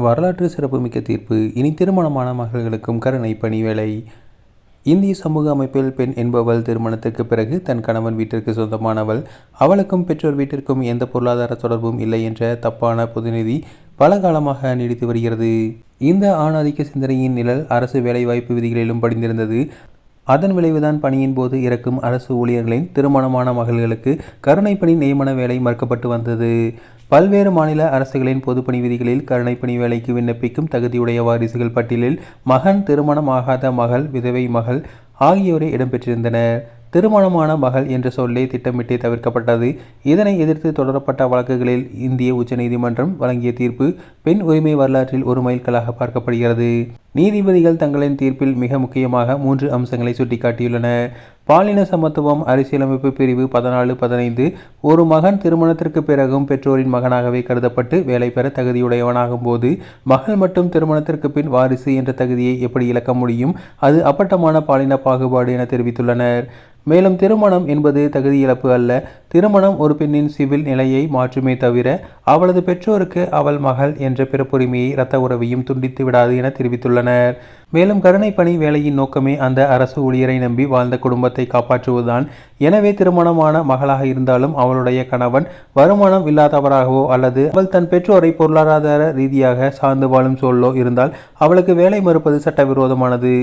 வரலாற்று சிறப்புமிக்க தீர்ப்பு. இனி திருமணமான மகள்களுக்கும் கருணை பணி வேலை. இந்திய சமூக அமைப்பில் பெண் என்பவள் திருமணத்திற்கு பிறகு தன் கணவன் வீட்டிற்கு சொந்தமானவள், அவளுக்கும் பெற்றோர் வீட்டிற்கும் எந்த பொருளாதார தொடர்பும் இல்லை என்ற தப்பான பொதுநிதி பல காலமாக நீடித்து வருகிறது. இந்த ஆணாதிக்க சிந்தனையின் நிழல் அரசு வேலைவாய்ப்பு விதிகளிலும் படிந்திருந்தது. அதன் விளைவுதான் பணியின் போது இறக்கும் அரசு ஊழியர்களின் திருமணமான மகள்களுக்கு கருணை பணி நியமன வேலை மறுக்கப்பட்டு வந்தது. பல்வேறு மாநில அரசுகளின் பொதுப்பணி விதிகளில் கருணை பணி வேலைக்கு விண்ணப்பிக்கும் தகுதியுடைய வாரிசுகள் பட்டியலில் மகன், திருமணமாகாத மகள், விதவை மகள் ஆகியோரே இடம்பெற்றிருந்தனர். திருமணமான மகள் என்ற சொல்லே திட்டமிட்டே தவிர்க்கப்பட்டது. இதனை எதிர்த்து தொடரப்பட்ட வழக்குகளில் இந்திய உச்சநீதிமன்றம் வழங்கிய தீர்ப்பு பெண் உரிமை வரலாற்றில் ஒரு மைல்கல்லாக பார்க்கப்படுகிறது. நீதிபதிகள் தங்களின் தீர்ப்பில் மிக முக்கியமாக 3 அம்சங்களை சுட்டிக்காட்டியுள்ளனர். பாலின சமத்துவம். அரசியலமைப்பு பிரிவு 14-15 ஒரு மகன் திருமணத்திற்கு பிறகும் பெற்றோரின் மகனாகவே கருதப்பட்டு வேலை பெற தகுதியுடையவனாகும் போது மகள் மட்டும் திருமணத்திற்கு பின் வாரிசு என்ற தகுதியை எப்படி இழக்க முடியும்? அது அப்பட்டமான பாலின பாகுபாடு என தெரிவித்துள்ளனர். மேலும் திருமணம் என்பது தகுதி இழப்பு அல்ல. திருமணம் ஒரு பெண்ணின் சிவில் நிலையை மாற்றுமே தவிர அவளது பெற்றோருக்கு அவள் மகள் என்ற பிறப்புரிமையை இரத்த உறவையும் துண்டித்து விடாது என தெரிவித்துள்ளனர். மேலும் கருணை பணி வேலையின் நோக்கமே அந்த அரசு ஊழியரை நம்பி வாழ்ந்த குடும்பத்தை காப்பாற்றுவதுதான். எனவே திருமணமான மகளாக இருந்தாலும் அவளுடைய கணவன் வருமானம் இல்லாதவராகவோ அல்லது அவள் தன் பெற்றோரை பொருளாதார ரீதியாக சார்ந்து வாழும் சூழலோ இருந்தால் அவளுக்கு வேலை மறுப்பது சட்டவிரோதமானது.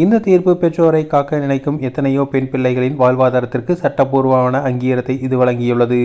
இந்த தீர்ப்பு பெற்றோரை காக்க நினைக்கும் எத்தனையோ பெண் பிள்ளைகளின் வாழ்வாதாரத்திற்கு சட்டப்பூர்வமான அங்கீகாரத்தை இது வழங்கியுள்ளது.